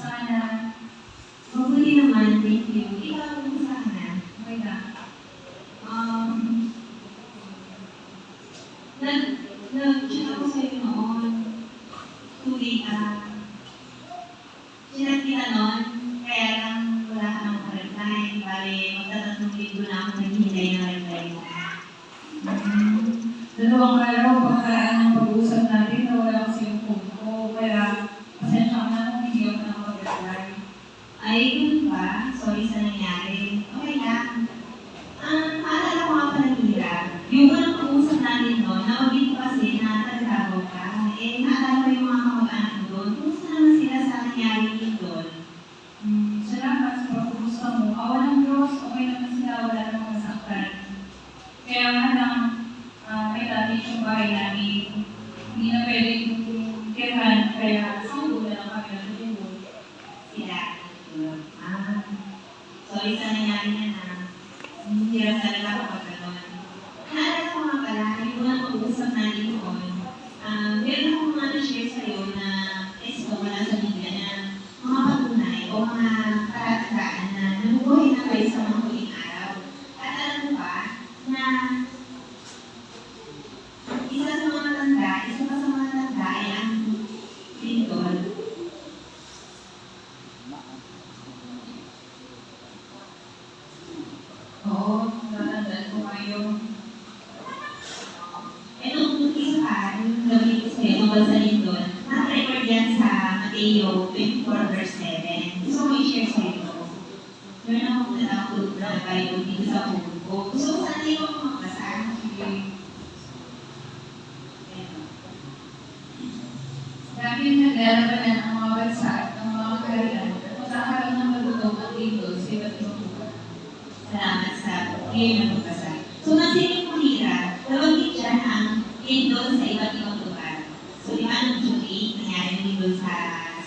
kanya. Mabuti naman, thank you. Ikaw, kumusta ka na? Okay na. Um, Nag-chat ako sa'yo noon. Tuloy ka. Chat kita noon, kaya lang wala ka nang reply. Bale, magtatatlong linggo na ako naghihintay ng reply mo. Dalawang araw pagkaraan ng pag-uusap natin na wala kasi yung phone ko. Kaya, pasensya ka na kung hindi ako nakapag-reply. Ay, ganun ba? Sorry sa nangyari. Okay lang. Paalala ko nga pala, Mira. Yung unang pag-uusap natin noon, naubit ko kasi na nagtago ka. Naalala ko yung mga kamag-anak mo doon. Kumusta naman sila sa nangyari doon? Salamat sa pag-uusap mo. Awan ng Diyos, okay naman sila, wala namang masaktan. Kaya nga lang, may damage yung bahay namin. Hindi na pwede yung tirahan, kaya sundo na lang kami ng tulong. Sila. Sorry sa nangyari na na. Hirap talaga ako pag gano'n. Naalala ko nga pala, yung unang pag-uusap natin noon, meron akong mga na-share sa'yo na testo mula sa media na mga patunay o mga palatandaan na nabubuhay na kayo sa mga huling araw. At alam mo ba na isa pa sa mga tanda ay ang lindol. Oo, natandaan ko kayo. Nung isa pa, yung gawin ko sa'yo, tungkol sa lindol, naka-record yan sa Mateo 24 verse 7. Gusto ko i-share sa'yo ito. Meron akong na-upload na Bible dito sa phone ko. Gusto ko sana ikaw kung magbasa. Dahil naglalabanan ang mga bansa at ang mga kaharian at magkakaroon ng magutom ang lindol sa iba't ibang lugar. Salamat sa ngayon na magbasa. So, nasilip mo, Hira, nabanggit dyan ang lindol sa iba't ibang lugar. So, di ba nung July, nangyari ng lindol sa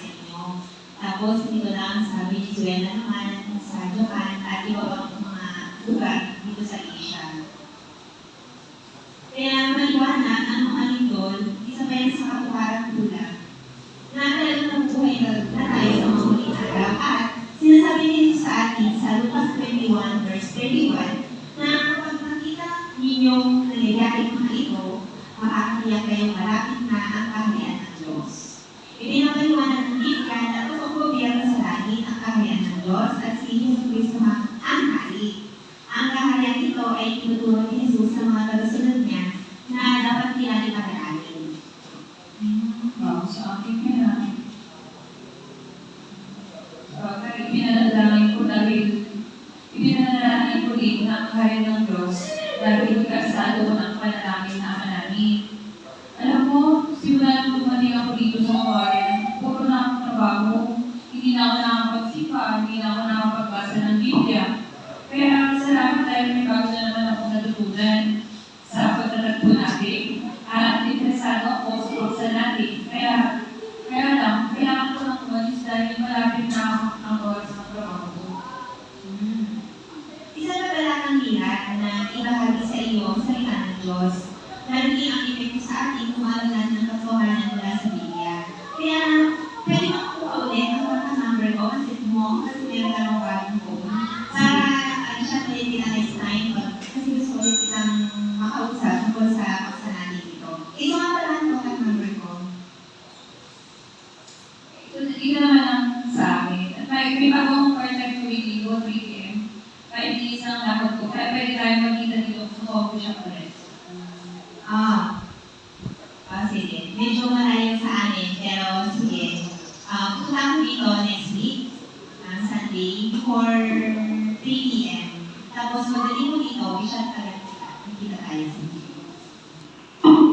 inyo. Tapos, dito lang sa Venezuela naman, sa Japan, at iba pang mga lugar dito sa Asia. Kaya maliwanag ang mga lindol, isa pa yan sa katukarang kulang. Na talagang nabubuhay na tayo sa mga huling araw. At sinasabi nito sa atin sa Lucas 21 verse 31 na kapag nakita ninyong naligalig mga ito, makakatiyak kayong malapit na ang kaharian ng Diyos. Ipinapaliwanag ng Biblia na itong gobyerno sa langit ang kaharian ng Diyos at si Jesus Cristo ang hari. Ang kaharian ito ay tinuturo ni Jesus sa mga tagasunod niya na dapat nila ipag-aralin. Wow, sa akin kaya. Ipinanalangin ko din ang kaharian ng Diyos dahil ikasado ng panalangin na ama namin. Alam mo, simula nung dumating ako dito sa kawayan, puro na akong trabaho. Hindi na ako nakapagsipa, hindi na ako nakapagbasa ng Biblia. Kaya salamat dahil may bago na naman akong natutunan sa pagtatagpo natin. At interesado ako sa kursa natin. Kaya lang, kailangan ko ng umalis dahil malapit na ang oras ng trabaho ko. Isa na pala ng lihat na ibahagi sa iyo ang salita ng Diyos. Lagi ang ipin sa atin kumalalan ng katotohanan mula sa Biblia. Kaya, pwede mo kuha ulit ang contact number ko kasi meron ka ng bagong phone. Para siya pwede kita next time kasi gusto ulit kitang makausap tungkol sa paksa natin dito. Ito nga pala ang contact number ko. Ito naman ang sa akin. At may bago akong part-time committee doon, 3 p.m. Kahit di isang lakad ko. Kaya pwede tayo magkita dito sa coffee shop ulit. Sige. Medyo malayo sa amin, pero sige. Punta ako dito next week, Sunday, before 3 p.m. Tapos magaling mo dito, i-shot agad kita. Nakita tayo sa video.